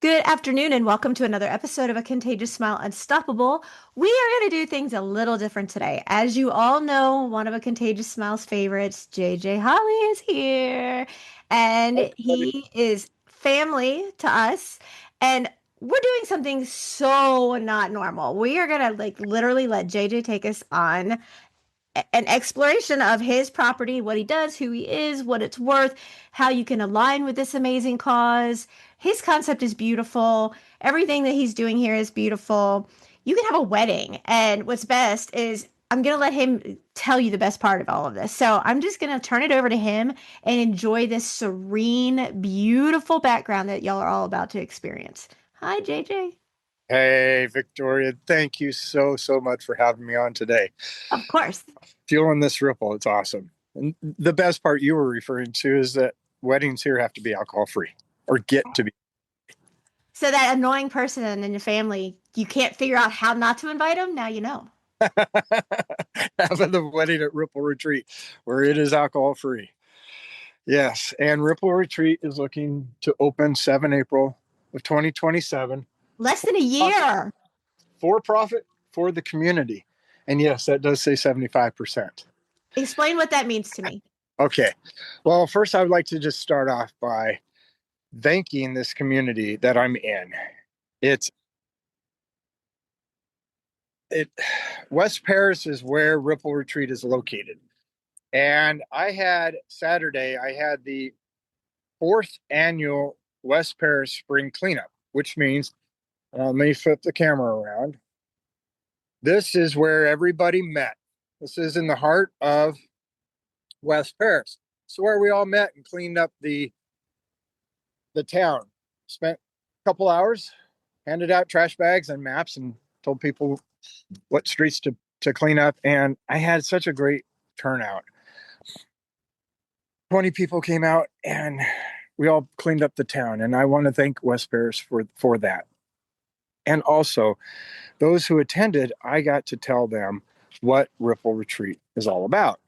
Good afternoon, and welcome to another episode of A Contagious Smile Unstoppable. We are going to do things a little different today. As you all know, one of A Contagious Smile's favorites, JJ Holley, is here, and he is family to us. And we're doing something so not normal. We are going to like literally let JJ take us on an exploration of his property, what he does, who he is, what it's worth, how you can align with this amazing cause. His concept is beautiful. Everything that he's doing here is beautiful. You can have a wedding. And what's best is I'm going to let him tell you the best part of all of this. So I'm just going to turn it over to him and enjoy this serene, beautiful background that y'all are all about to experience. Hi, JJ. Hey, Victoria, thank you so much for having me on today. Of course. Feeling this ripple, it's awesome. And the best part you were referring to is that weddings here have to be alcohol free or get to be. So that annoying person in your family, you can't figure out how not to invite them. Now you know. Having the wedding at Ripple Retreat where it is alcohol free. Yes, and Ripple Retreat is looking to open 7 April of 2027. Less than a year. For profit for the community. And yes, that does say 75%. Explain what that means to me. Okay. Well, first, I would like to just start off by thanking this community that I'm in. It's it West Paris is where Ripple Retreat is located. And Saturday, I had the fourth annual West Paris spring cleanup, which means, let me flip the camera around. This is where everybody met. This is in the heart of West Paris. So where we all met and cleaned up the town. Spent a couple hours, handed out trash bags and maps, and told people what streets to clean up. And I had such a great turnout. 20 people came out, and we all cleaned up the town. And I want to thank West Paris for that. And also, those who attended, I got to tell them what Ripple Retreat is all about.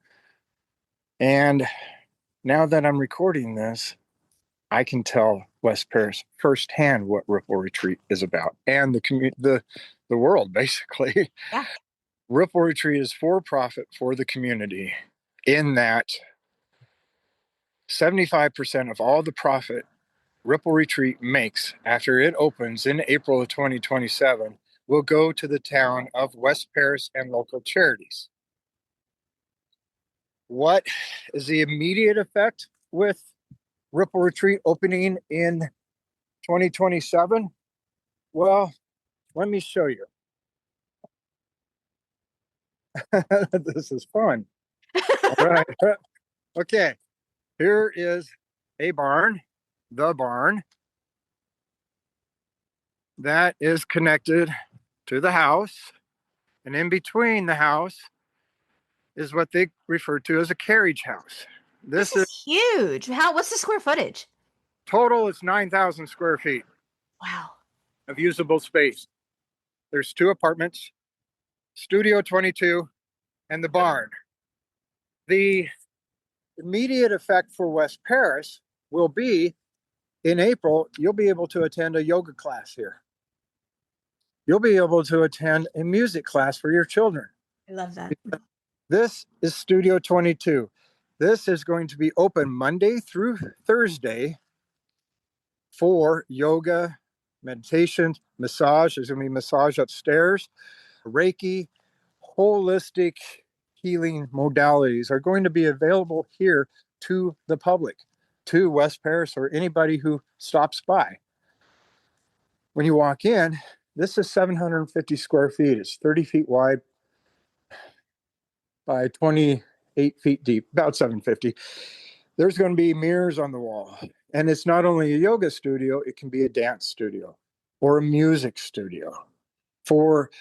And now that I'm recording this, I can tell West Paris firsthand what Ripple Retreat is about, and the world basically. Yeah. Ripple Retreat is for profit for the community, in that 75% of all the profit Ripple Retreat makes after it opens in April of 2027 will go to the town of West Paris and local charities. What is the immediate effect with Ripple Retreat opening in 2027? Well, let me show you. This is fun. All right. Okay. Here is a barn, the barn that is connected to the house. And in between the house is what they refer to as a carriage house. This This is is huge. What's the square footage? total, it's 9,000 square feet Wow. of usable space. There's 2 apartments, Studio 22, and the barn. The immediate effect for West Paris will be in April, you'll be able to attend a yoga class here. You'll be able to attend a music class for your children. I love that. This is Studio 22. This is going to be open Monday through Thursday for yoga, meditation, massage. There's going to be massage upstairs, Reiki, holistic healing modalities are going to be available here to the public, to West Paris or anybody who stops by. When you walk in, this is 750 square feet. It's 30 feet wide by 28 feet deep, about 750. There's going to be mirrors on the wall. And it's not only a yoga studio, it can be a dance studio or a music studio for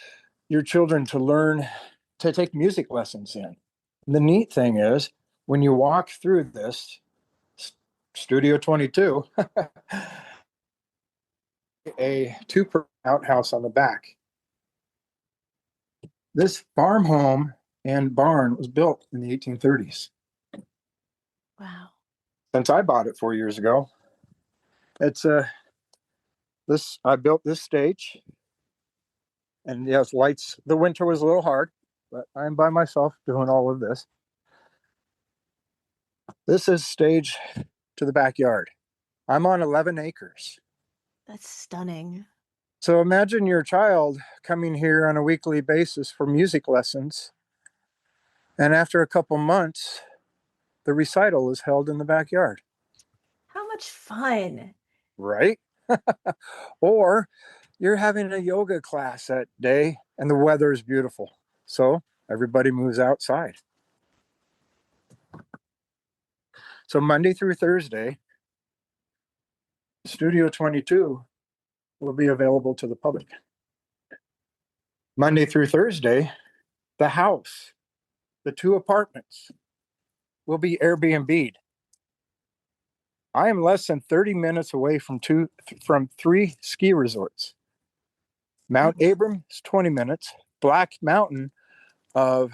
your children to learn to take music lessons in. And the neat thing is, when you walk through this Studio 22, a 2 outhouse on the back. This farm home and barn was built in the 1830s. Wow. Since I bought it 4 years ago, it's I built this stage, and yes, lights. The winter was a little hard, but I'm by myself doing all of this. This is stage to the backyard. I'm on 11 acres. That's stunning. So imagine your child coming here on a weekly basis for music lessons, and after a couple months, the recital is held in the backyard, How much fun. right? Or you're having a yoga class that day and the weather is beautiful. So everybody moves outside. So Monday through Thursday, Studio 22 will be available to the public. Monday through Thursday, the house, the 2 apartments will be Airbnb'd. I am less than 30 minutes away from 3 ski resorts. Mount Abram is 20 minutes. Black Mountain of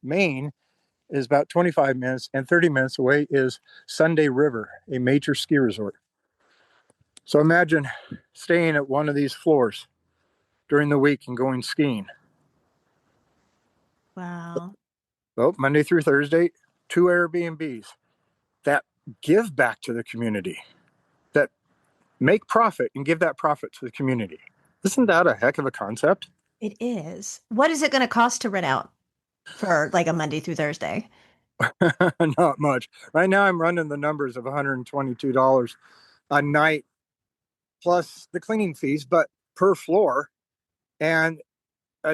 Maine is about 25 minutes, and 30 minutes away is Sunday River, a major ski resort. So imagine staying at one of these floors during the week and going skiing. Wow. Well, Monday through Thursday, 2 Airbnbs that give back to the community, that make profit and give that profit to the community. Isn't that a heck of a concept? It is. What is it going to cost to rent out for like a Monday through Thursday? Not much. Right now, I'm running the numbers of $122 a night plus the cleaning fees, but per floor. And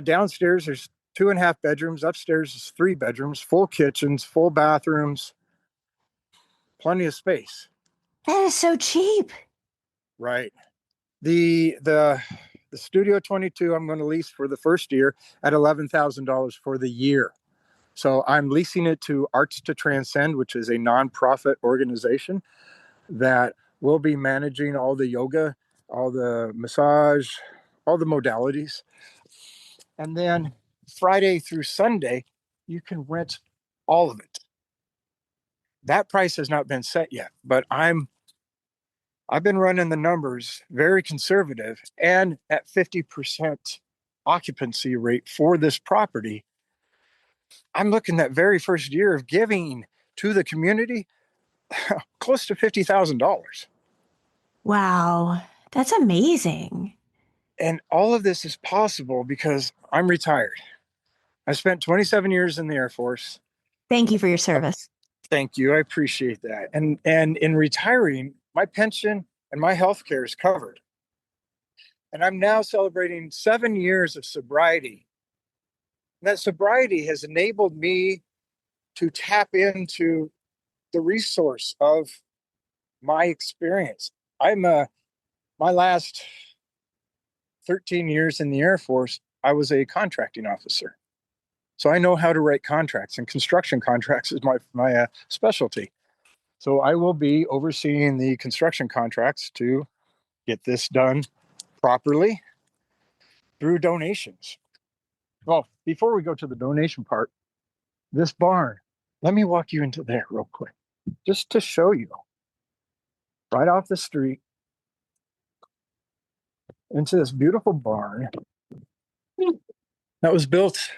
downstairs, there's 2.5 bedrooms. Upstairs is 3 bedrooms, full kitchens, full bathrooms, plenty of space. That is so cheap. Right. The Studio 22 I'm going to lease for the first year at $11,000 for the year. So I'm leasing it to Arts to Transcend, which is a nonprofit organization that will be managing all the yoga, all the massage, all the modalities. And then Friday through Sunday, you can rent all of it. That price has not been set yet, but I've been running the numbers very conservative, and at 50% occupancy rate for this property, I'm looking that very first year of giving to the community close to $50,000. Wow. That's amazing. And all of this is possible because I'm retired. I spent 27 years in the Air Force. Thank you for your service. Thank you. I appreciate that. And in retiring, my pension and my health care is covered. And I'm now celebrating 7 years of sobriety. And that sobriety has enabled me to tap into the resource of my experience. My last 13 years in the Air Force, I was a contracting officer. So I know how to write contracts, and construction contracts is my specialty. So I will be overseeing the construction contracts to get this done properly through donations. Well, before we go to the donation part, this barn, let me walk you into there real quick, just to show you right off the street into this beautiful barn that was built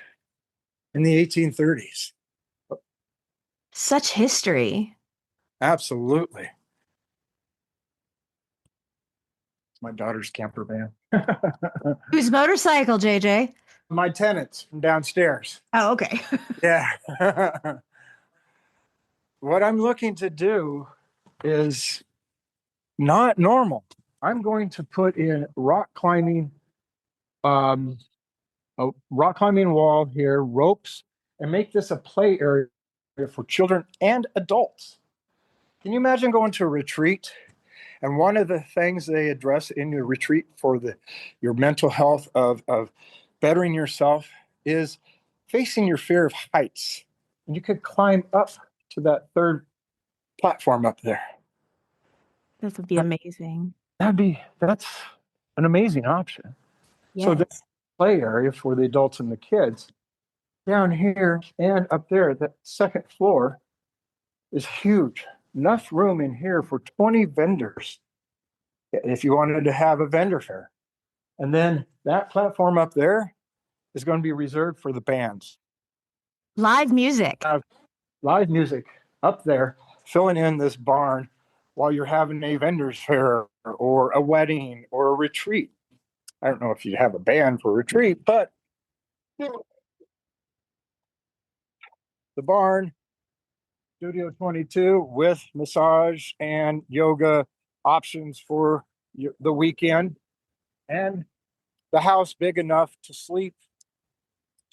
in the 1830s. Such history. Absolutely. It's my daughter's camper van. Whose motorcycle, JJ? My tenants from downstairs. Oh, okay. Yeah. What I'm looking to do is not normal. I'm going to put in um, a rock climbing wall here, ropes, and make this a play area for children and adults. Can you imagine going to a retreat? And one of the things they address in your retreat for your mental health of bettering yourself is facing your fear of heights. And you could climb up to that third platform up there. This would be amazing. That's an amazing option. So there's Yes. a play area for the adults and the kids. Down here and up there, that second floor is huge. Enough room in here for 20 vendors if you wanted to have a vendor fair. And then that platform up there is going to be reserved for the bands. Live music. Have live music up there filling in this barn while you're having a vendor's fair or a wedding or a retreat. I don't know if you have a band for a retreat, but the barn, Studio 22 with massage and yoga options for the weekend, and the house big enough to sleep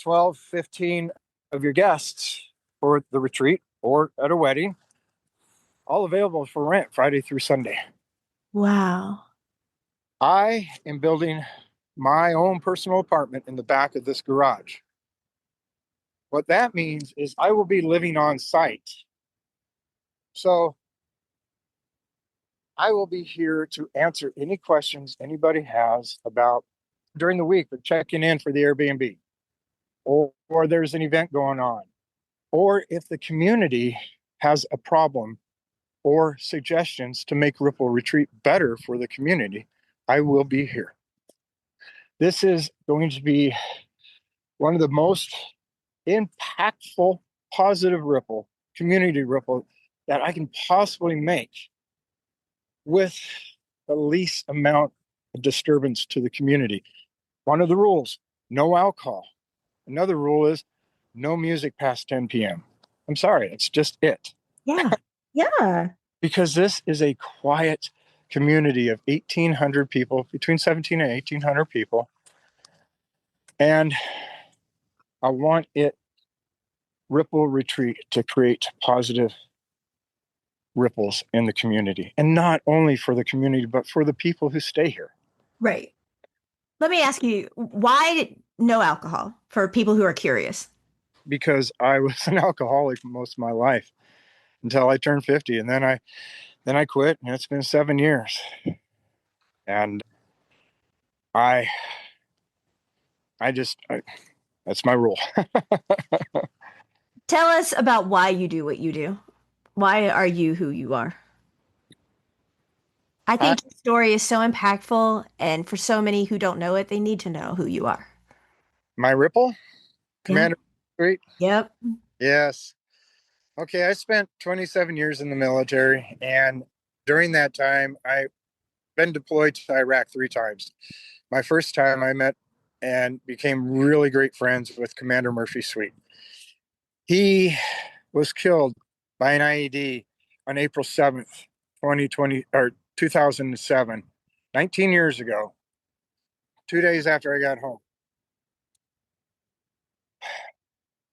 12, 15 of your guests for the retreat or at a wedding, all available for rent Friday through Sunday. Wow. I am building my own personal apartment in the back of this garage. What that means is I will be living on site. So I will be here to answer any questions anybody has about during the week or checking in for the Airbnb, or there's an event going on, or if the community has a problem or suggestions to make Ripple Retreat better for the community, I will be here. This is going to be one of the most impactful, positive ripple, community ripple that I can possibly make with the least amount of disturbance to the community. One of the rules, no alcohol. Another rule is no music past 10 p.m. I'm sorry, it's just it. Yeah. Yeah. Because this is a quiet community of 1,800 people, between 17 and 1,800 people. And I want it, Ripple Retreat, to create positive ripples in the community. And not only for the community, but for the people who stay here. Right. Let me ask you, why no alcohol for people who are curious? Because I was an alcoholic most of my life until I turned 50. And then I quit, and it's been 7 years. And I I just I, that's my rule. Tell us about why you do what you do. Why are you who you are? I I, think your story is so impactful, and for so many who don't know it, they need to know who you are. my ripple, Yeah. Commander Street. Yep. Yes. Okay, I spent 27 years in the military, and during that time, I've been deployed to Iraq 3 times. My first time, I met and became really great friends with Commander Murphy Sweet. He was killed by an IED on April 7th, 2020 or 2007, 19 years ago, 2 days after I got home.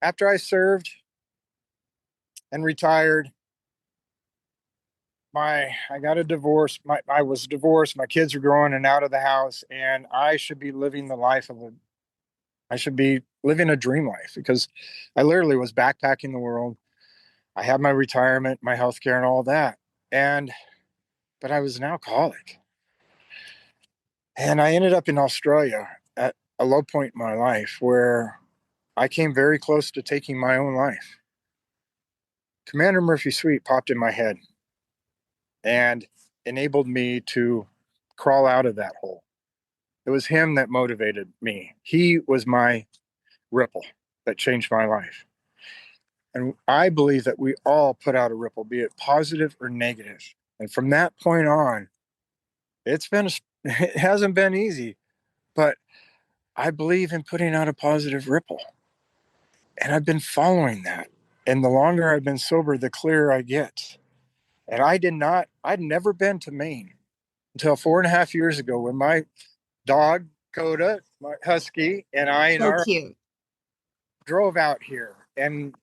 After I served and retired, I got a divorce. I was divorced. My kids were growing and out of the house, and I should be living the life of a I should be living a dream life because I literally was backpacking the world. I had my retirement, my health care, and all that. And but I was an alcoholic. And I ended up in Australia at a low point in my life where I came very close to taking my own life. Commander Murphy Sweet popped in my head and enabled me to crawl out of that hole. It was him that motivated me. He was my ripple that changed my life. And I believe that we all put out a ripple, be it positive or negative. And from that point on, it hasn't been easy, but I believe in putting out a positive ripple. And I've been following that. And the longer I've been sober, the clearer I get. And I'd never been to Maine until 4.5 years ago when my dog, Coda, my husky, and I and So our cute. drove out here. And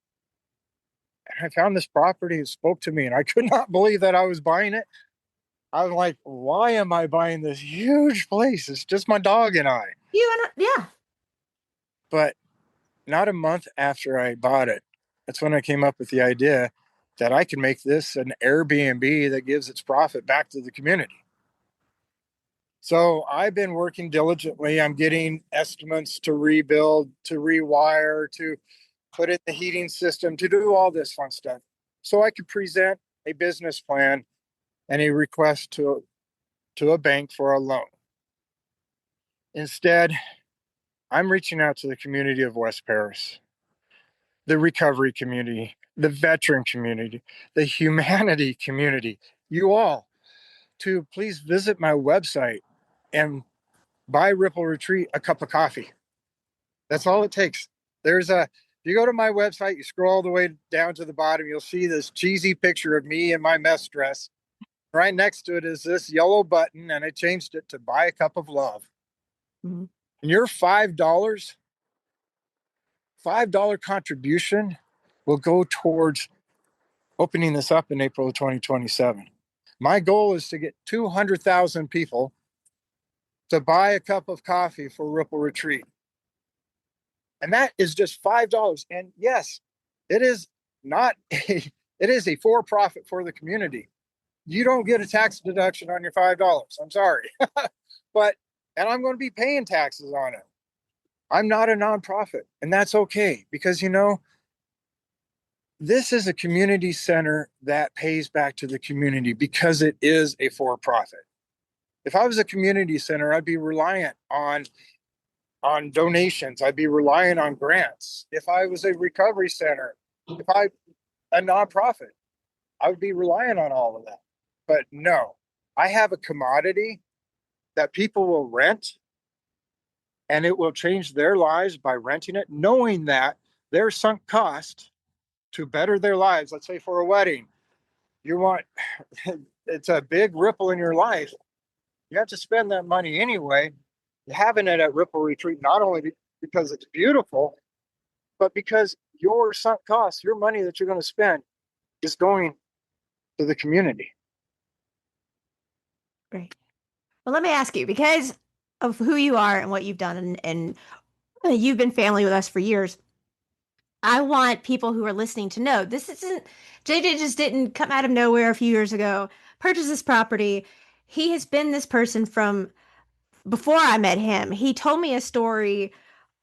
I found this property. It spoke to me, and I could not believe that I was buying it. I was like, why am I buying this huge place? It's just my dog and I. You and yeah. But not a month after I bought it, that's when I came up with the idea that I can make this an Airbnb that gives its profit back to the community. So I've been working diligently. I'm getting estimates to rebuild, to rewire, to put in the heating system, to do all this fun stuff. So I could present a business plan and a request to to a bank for a loan. Instead, I'm reaching out to the community of West Paris, the recovery community, the veteran community, the humanity community, you all, to please visit my website and buy Ripple Retreat a cup of coffee. That's all it takes. If you go to my website, you scroll all the way down to the bottom, you'll see this cheesy picture of me in my mess dress. Right next to it is this yellow button, and I changed it to buy a cup of love. Mhm. And your $5 contribution will go towards opening this up in April of 2027. My goal is to get 200,000 people to buy a cup of coffee for Ripple Retreat. And that is just $5. And yes, it is not it is a for profit for the community. You don't get a tax deduction on your $5. I'm sorry. But and I'm going to be paying taxes on it. I'm not a nonprofit, and that's okay because this is a community center that pays back to the community because it is a for profit. If I was a community center, I'd be reliant on donations. I'd be relying on grants. If I was a recovery center, if I a nonprofit, I would be relying on all of that. But no, I have a commodity that people will rent and it will change their lives by renting it, knowing that their sunk cost to better their lives, let's say for a wedding, you want it's a big ripple in your life. You have to spend that money anyway. Having it at Ripple Retreat, not only because it's beautiful, but because your sunk cost, your money that you're going to spend is going to the community. Great. Well, let me ask you, because of who you are and what you've done, and you've been family with us for years. I want people who are listening to know this isn't, JJ just didn't come out of nowhere a few years ago, purchase this property. He has been this person from before I met him. He told me a story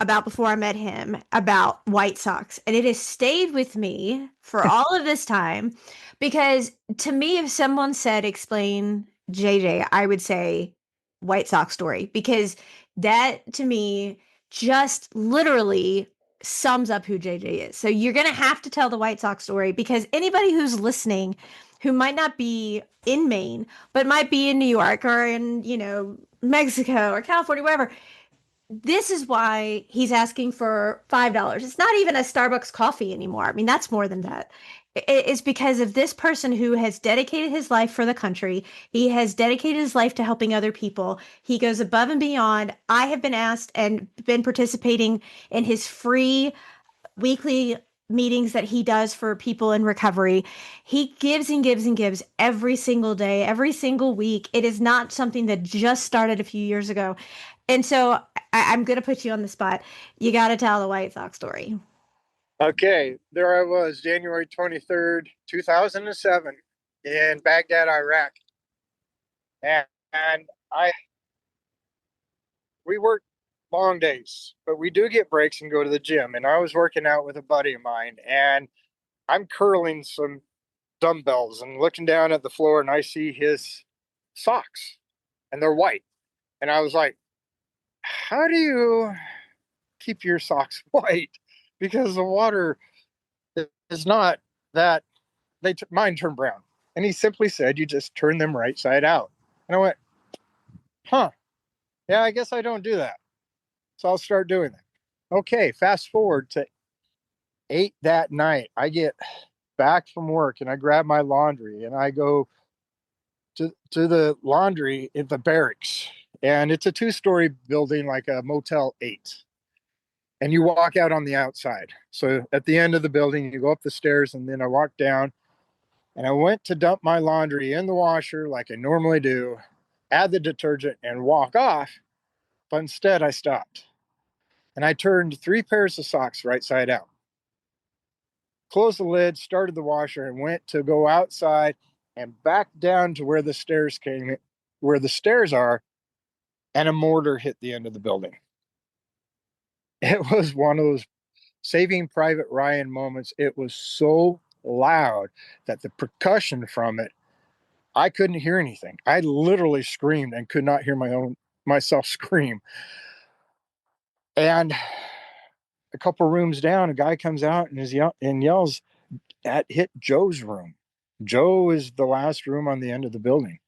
about before I met him about White Sox, and it has stayed with me for all of this time because to me, if someone said explain JJ, I would say White Sox story because that to me just literally sums up who JJ is. So you're going to have to tell the White Sox story because anybody who's listening who might not be in Maine but might be in New York or in, Mexico or California, wherever. This is why he's asking for $5. It's not even a Starbucks coffee anymore. I mean, that's more than that. It's because of this person who has dedicated his life for the country. He has dedicated his life to helping other people. He goes above and beyond. I have been asked and been participating in his free weekly meetings that he does for people in recovery. He gives and gives and gives every single day, every single week. It is not something that just started a few years ago. And so I'm going to put you on the spot. You got to tell the White Sox story. Okay, there I was, January 23rd, 2007, in Baghdad, Iraq. And I we work long days, but we do get breaks and go to the gym. And I was working out with a buddy of mine, and I'm curling some dumbbells and looking down at the floor, and I see his socks, and they're white. And I was like, how do you keep your socks white? Because the water is not that mine turned brown. And he simply said, you just turn them right side out. And I went, huh, yeah, I guess I don't do that. So I'll start doing that. Okay, fast forward to 8 that night. I get back from work and I grab my laundry and I go to the laundry in the barracks. And it's a 2-story building, like a Motel 8. And you walk out on the outside. So at the end of the building, you go up the stairs, and then I walk down, and I went to dump my laundry in the washer like I normally do, add the detergent, and walk off. But instead, I stopped. And I turned 3 pairs of socks right side out, closed the lid, started the washer, and went to go outside and back down to where the stairs are, and a mortar hit the end of the building. It was one of those Saving Private Ryan moments. It was so loud that the percussion from it I couldn't hear anything. I literally screamed and could not hear myself scream. And a couple rooms down, a guy comes out and yells at hit Joe's room. Joe is the last room on the end of the building.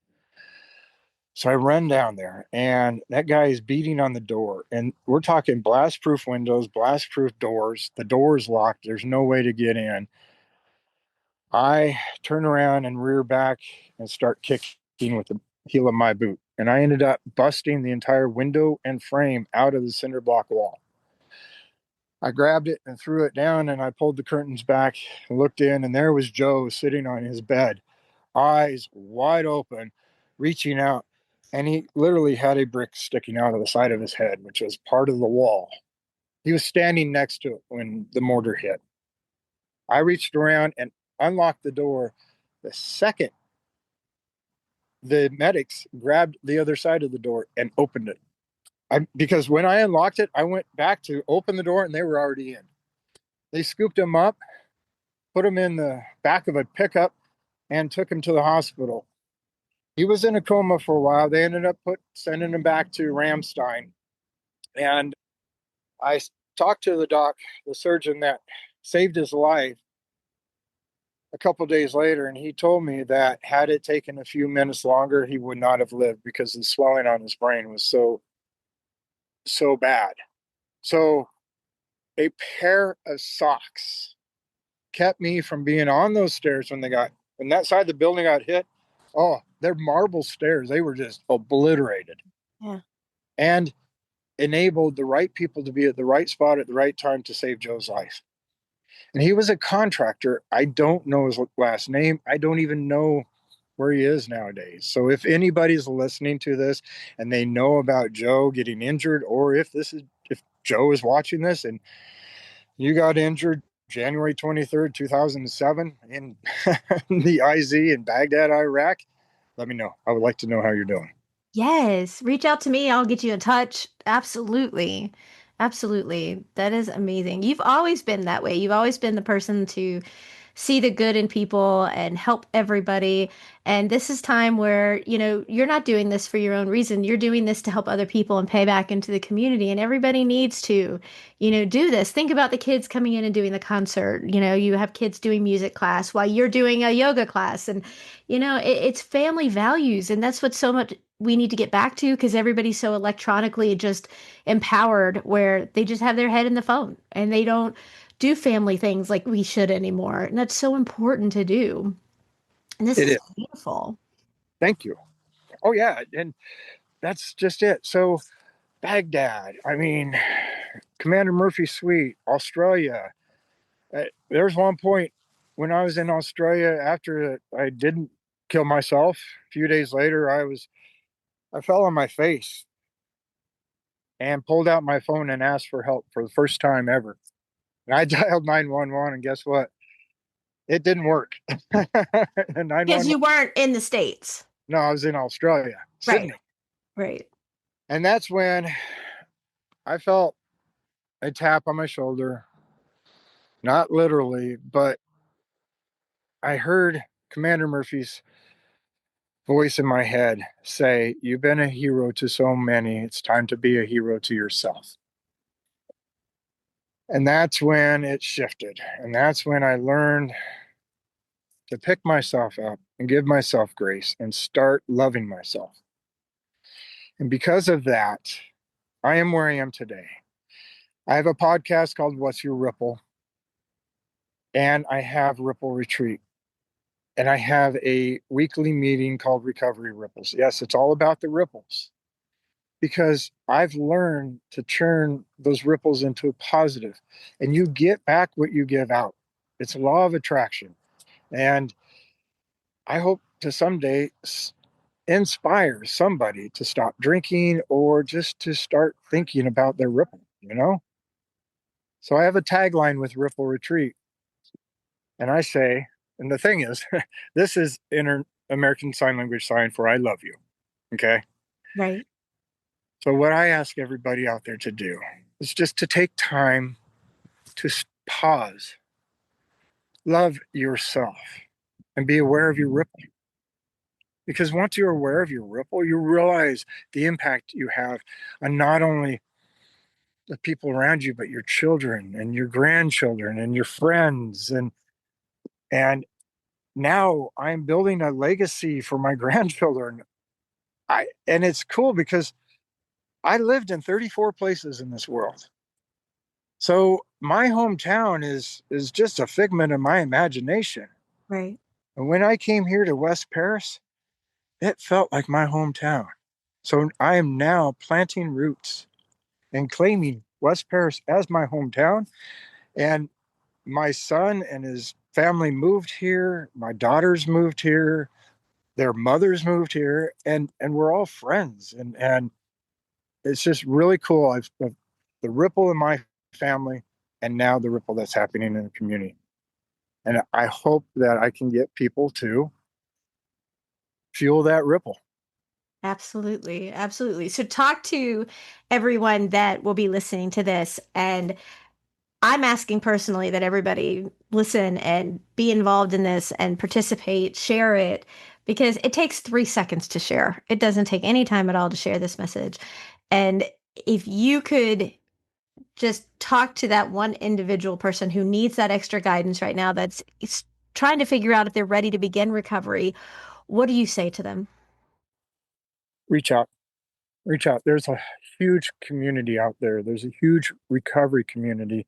So I run down there, and that guy is beating on the door. And we're talking blast proof windows, blast proof doors. The door is locked. There's no way to get in. I turn around and rear back and start kicking with the heel of my boot. And I ended up busting the entire window and frame out of the cinder block wall. I grabbed it and threw it down, and I pulled the curtains back and looked in, and there was Joe sitting on his bed, eyes wide open, reaching out. And he literally had a brick sticking out of the side of his head, which was part of the wall. He was standing next to it when the mortar hit. I reached around and unlocked the door. The second the medics grabbed the other side of the door and opened it. Because when I unlocked it, I went back to open the door and they were already in. They scooped him up, put him in the back of a pickup, and took him to the hospital. He was in a coma for a while. They ended up sending him back to Ramstein. And I talked to the surgeon that saved his life a couple of days later, and he told me that had it taken a few minutes longer, he would not have lived because the swelling on his brain was so bad. So a pair of socks kept me from being on those stairs when that side of the building got hit. Oh, they're marble stairs. They were just obliterated. Yeah. And enabled the right people to be at the right spot at the right time to save Joe's life. And he was a contractor. I don't know his last name. I don't even know where he is nowadays. So if anybody's listening to this and they know about Joe getting injured, or if Joe is watching this and you got injured January 23rd, 2007 in the IZ in Baghdad, Iraq, let me know. I would like to know how you're doing. Yes, reach out to me. I'll get you in touch. Absolutely. Absolutely. That is amazing. You've always been that way. You've always been the person to see the good in people and help everybody. And this is time where, you're not doing this for your own reason. You're doing this to help other people and pay back into the community. And everybody needs to, do this. Think about the kids coming in and doing the concert. You have kids doing music class while you're doing a yoga class. And, it's family values. And that's what so much we need to get back to because everybody's so electronically just empowered where they just have their head in the phone and they don't do family things like we should anymore. And that's so important to do. And this It is is. beautiful. Thank you. Oh, yeah. And that's just it. So, Baghdad, I mean, Commander Murphy Suite, Australia. There's one point when I was in Australia after I didn't kill myself. A few days later, I fell on my face and pulled out my phone and asked for help for the first time ever. And I dialed 911, and guess what? It didn't work. Because 911. you weren't in the States. No, I was in Australia, Right. Sydney. Right. And that's when I felt a tap on my shoulder, not literally, but I heard Commander Murphy's voice in my head say, "You've been a hero to so many. It's time to be a hero to yourself." And that's when it shifted. And that's when I learned to pick myself up and give myself grace and start loving myself. And because of that, I am where I am today. I have a podcast called What's Your Ripple? And I have Ripple Retreat. And I have a weekly meeting called Recovery Ripples. Yes, it's all about the ripples because I've learned to turn those ripples into a positive, and you get back what you give out. It's a law of attraction. And I hope to someday inspire somebody to stop drinking or just to start thinking about their ripple. So I have a tagline with Ripple Retreat, and I say, and the thing is, this is American Sign Language sign for I love you. Okay. Right. So, what I ask everybody out there to do is just to take time to pause, love yourself, and be aware of your ripple. Because once you're aware of your ripple, you realize the impact you have on not only the people around you, but your children and your grandchildren and your friends. And now I'm building a legacy for my grandchildren. And it's cool because I lived in 34 places in this world. So my hometown is just a figment of my imagination. Right. And when I came here to West Paris, it felt like my hometown. So I am now planting roots and claiming West Paris as my hometown. And my son and his family moved here. My daughters moved here. Their mothers moved here, and we're all friends. And it's just really cool. I've the ripple in my family, and now the ripple that's happening in the community. And I hope that I can get people to fuel that ripple. Absolutely. Absolutely. So talk to everyone that will be listening to this. And I'm asking personally that everybody listen and be involved in this and participate, share it, because it takes 3 seconds to share. It doesn't take any time at all to share this message. And if you could just talk to that one individual person who needs that extra guidance right now, that's trying to figure out if they're ready to begin recovery, what do you say to them? Reach out, reach out. There's a huge community out there. There's a huge recovery community.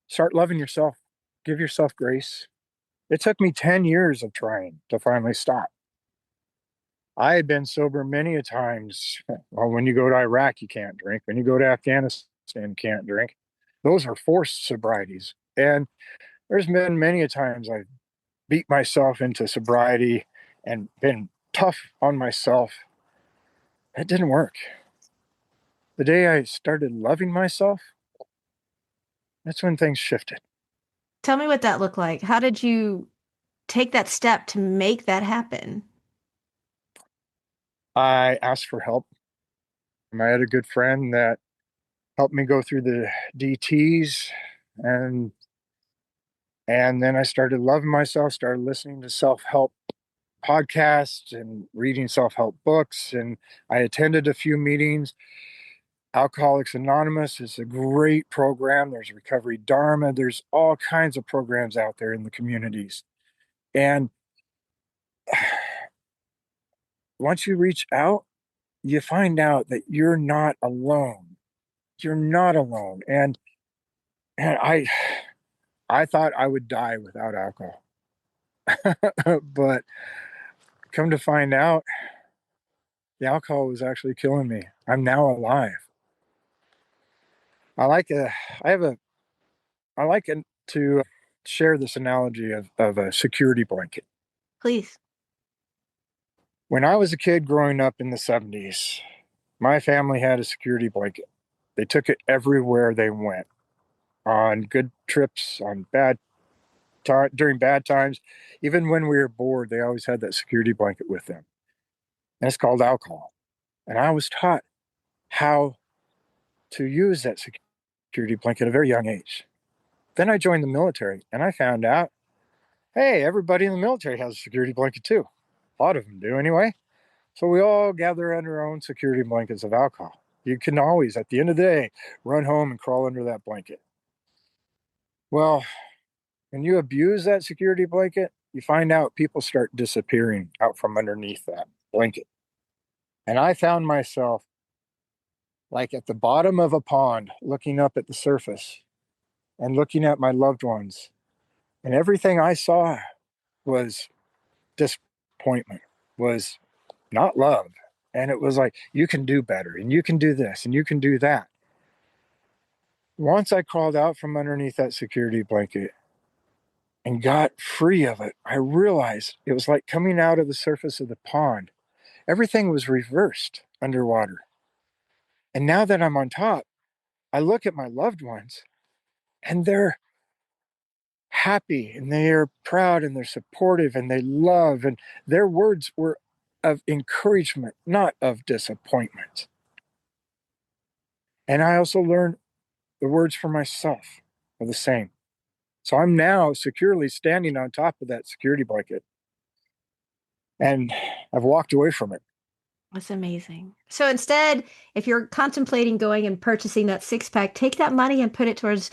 Start loving yourself. Give yourself grace. It took me 10 years of trying to finally stop. I had been sober many a times. Well, when you go to Iraq, you can't drink. When you go to Afghanistan, you can't drink. Those are forced sobrieties. And there's been many a times I've beat myself into sobriety and been tough on myself. It didn't work. The day I started loving myself, that's when things shifted. Tell me what that looked like. How did you take that step to make that happen? I asked for help. I had a good friend that helped me go through the DTs, and and then I started loving myself, started listening to self-help podcasts and reading self-help books, and I attended a few meetings. Alcoholics Anonymous is a great program. There's Recovery Dharma. There's all kinds of programs out there in the communities. And once you reach out, you find out that you're not alone. You're not alone. And I thought I would die without alcohol. But come to find out, the alcohol was actually killing me. I'm now alive. I like a I have a I like to share this analogy of a security blanket. Please. When I was a kid growing up in the 70s, my family had a security blanket. They took it everywhere they went, on good trips, on bad time, during bad times. Even when we were bored, they always had that security blanket with them. And it's called alcohol. And I was taught how to use that security blanket at a very young age. Then I joined the military and I found out, hey, everybody in the military has a security blanket too. A lot of them do anyway. So we all gather under our own security blankets of alcohol. You can always, at the end of the day, run home and crawl under that blanket. Well, when you abuse that security blanket, you find out people start disappearing out from underneath that blanket. And I found myself like at the bottom of a pond, looking up at the surface and looking at my loved ones. And everything I saw was disappointment, was not love. And it was like, you can do better, and you can do this, and you can do that. Once I crawled out from underneath that security blanket and got free of it, I realized it was like coming out of the surface of the pond. Everything was reversed underwater. And now that I'm on top, I look at my loved ones and they're happy and they are proud and they're supportive and they love. And their words were of encouragement, not of disappointment. And I also learned the words for myself are the same. So I'm now securely standing on top of that security blanket. and I've walked away from it. That's amazing. So instead, if you're contemplating going and purchasing that six pack, take that money and put it towards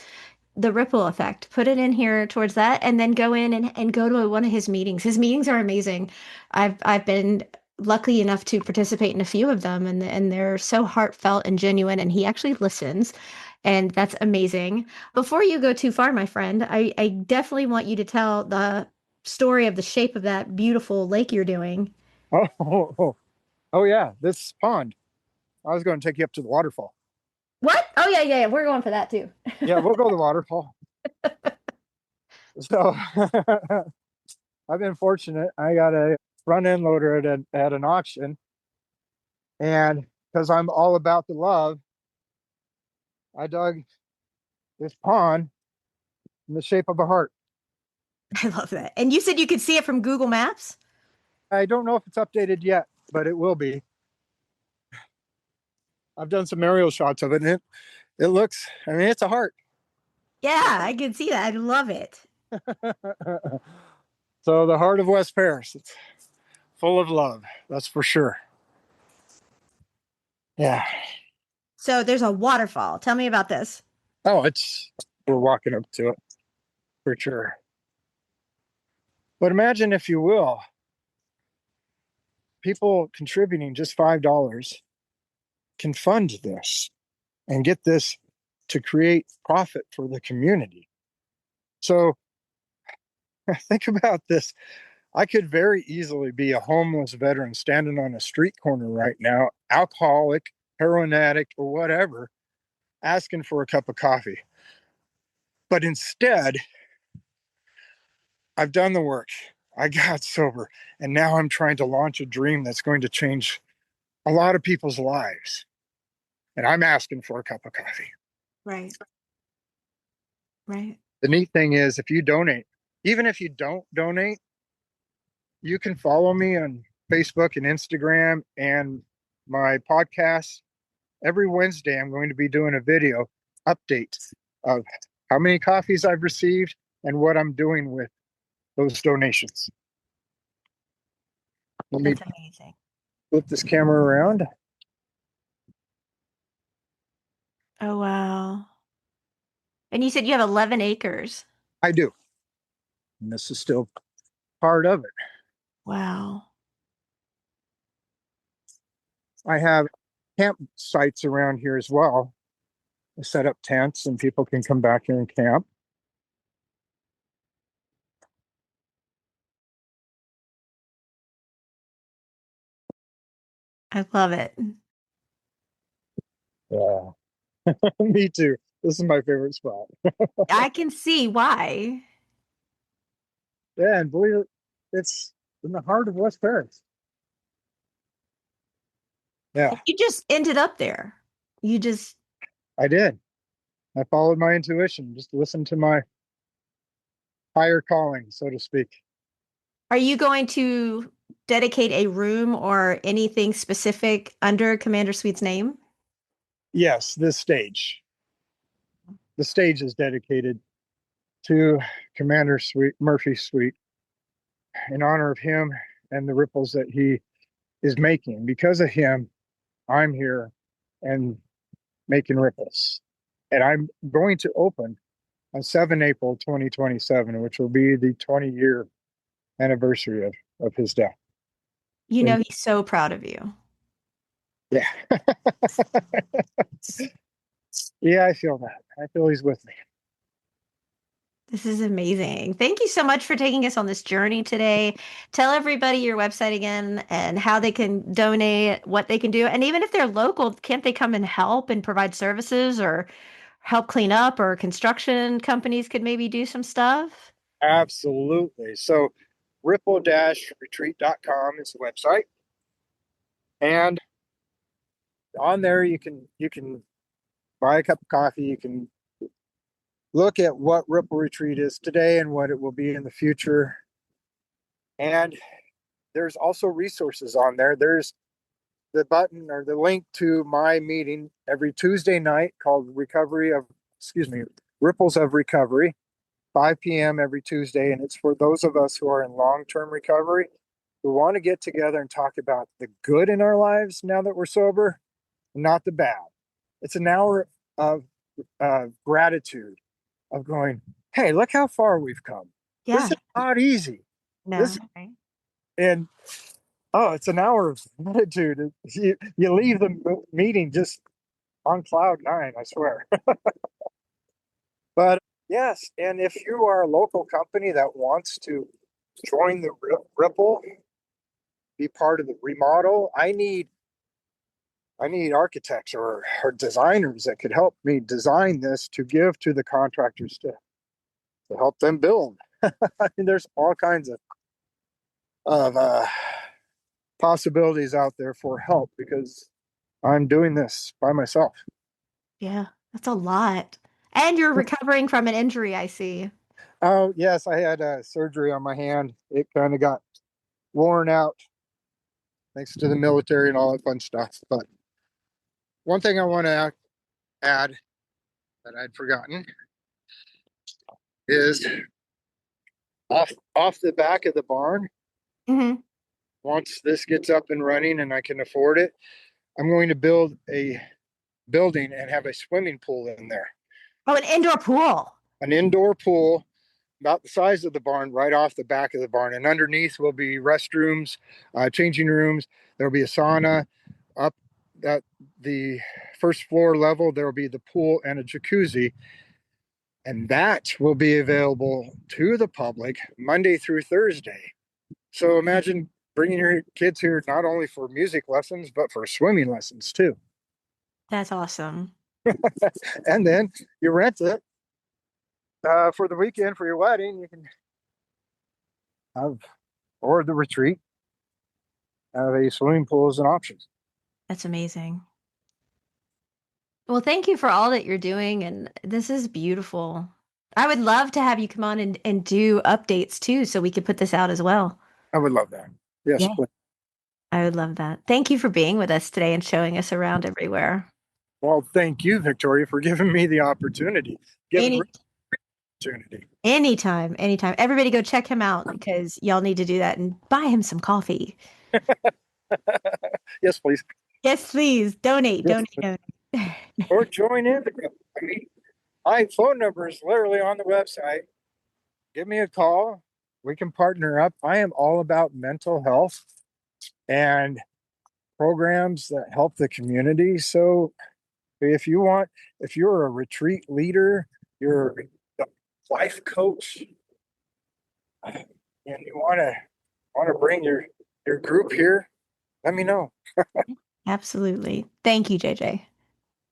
the ripple effect. Put it in here towards that, and then go in and go to one of his meetings. His meetings are amazing. I've been lucky enough to participate in a few of them, and they're so heartfelt and genuine. And he actually listens, and that's amazing. Before you go too far, my friend, I definitely want you to tell the story of the shape of that beautiful lake you're doing. Oh, oh yeah, this pond. I was going to take you up to the waterfall. What? Oh yeah, yeah, yeah. We're going for that too. Yeah, we'll go to the waterfall. So I've been fortunate. I got a front end loader at an auction, and because I'm all about the love, I dug this pond in the shape of a heart. I love that. And you said you could see it from Google Maps? I don't know if it's updated yet, but it will be. I've done some aerial shots of it, and it looks. I mean, it's a heart. Yeah, I can see that. I love it. So the heart of West Paris, it's full of love. That's for sure. Yeah. So there's a waterfall. Tell me about this. Oh, it's we're walking up to it for sure. But imagine, if you will, people contributing just $5 can fund this and get this to create profit for the community. So think about this. I could very easily be a homeless veteran standing on a street corner right now, alcoholic, heroin addict, or whatever, asking for a cup of coffee. But instead, I've done the work. I got sober, and now I'm trying to launch a dream that's going to change a lot of people's lives. And I'm asking for a cup of coffee. Right, right. The neat thing is, if you donate, even if you don't donate, you can follow me on Facebook and Instagram and my podcast. Every Wednesday, I'm going to be doing a video update of how many coffees I've received and what I'm doing with those donations. Let me That's amazing. flip this camera around. Oh, wow. And you said you have 11 acres. I do. And this is still part of it. Wow. I have campsites around here as well. I set up tents and people can come back here and camp. I love it. Yeah, me too. This is my favorite spot. I can see why. Yeah, and believe it, it's in the heart of West Paris. Yeah, You just ended up there. You just, I did. I followed my intuition, just listened to my higher calling, so to speak. are you going to dedicate a room or anything specific under Commander Sweet's name? Yes, this stage. The stage is dedicated to Commander Sweet Murphy Sweet in honor of him and the ripples that he is making. Because of him, I'm here and making ripples. And I'm going to open on 7 April 2027, which will be the 20-year anniversary of his death. You know And he's so proud of you. yeah. Yeah, I feel that. I feel he's with me. This is amazing. Thank you so much for taking us on this journey today. Tell everybody your website again and how they can donate, what they can do. And even if they're local, can't they come and help and provide services or help clean up, or construction companies could maybe do some stuff? Absolutely. So ripple-retreat.com is the website. And on there you can buy a cup of coffee. You can look at what Ripple Retreat is today and what it will be in the future. And there's also resources on there. There's the button or the link to my meeting every Tuesday night called Ripples of Recovery, 5 p.m. every Tuesday. And it's for those of us who are in long term recovery We want to get together and talk about the good in our lives now that we're sober, not the bad. It's an hour of gratitude, of going, hey, look how far we've come. This Yeah. is not easy. No. This Right. and oh, it's an hour of gratitude. You leave the meeting just on cloud nine, I swear. But yes, and if you are a local company that wants to join the Ripple, be part of the remodel, I need architects or designers that could help me design this to give to the contractors to help them build. I mean, there's all kinds of possibilities out there for help because I'm doing this by myself. Yeah. That's a lot. And you're recovering from an injury, I see. Oh, yes, I had surgery on my hand. It kind of got worn out thanks to the military and all that fun stuff. But one thing I want to add that I'd forgotten is off the back of the barn. Hmm. Once this gets up and running and I can afford it, I'm going to build a building and have a swimming pool in there. Oh, an indoor pool. An indoor pool about the size of the barn right off the back of the barn. And underneath will be restrooms, changing rooms. There'll be a sauna. Up at the first floor level, there will be the pool and a jacuzzi. And that will be available to the public Monday through Thursday. So imagine bringing your kids here not only for music lessons, but for swimming lessons too. That's awesome. And then you rent it for the weekend for your wedding. You can have, or the retreat, have a swimming pool as an option. That's amazing. Well, thank you for all that you're doing, and this is beautiful. I would love to have you come on and do updates too, so we could put this out as well. I would love that. Yes, Yeah, please. I would love that. Thank you for being with us today and showing us around everywhere. Well, thank you, Victoria, for giving me the opportunity. Giving Any opportunity. Anytime, anytime. Everybody go check him out because y'all need to do that and buy him some coffee. Yes, please. Yes, please. Donate, Yes, donate, donate. or join in. I mean, my phone number is literally on the website. Give me a call. We can partner up. I am all about mental health and programs that help the community. So if you want, if you're a retreat leader, you're a life coach, and you want to bring your group here, let me know. Absolutely. Thank you, JJ.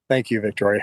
Thank you, Victoria.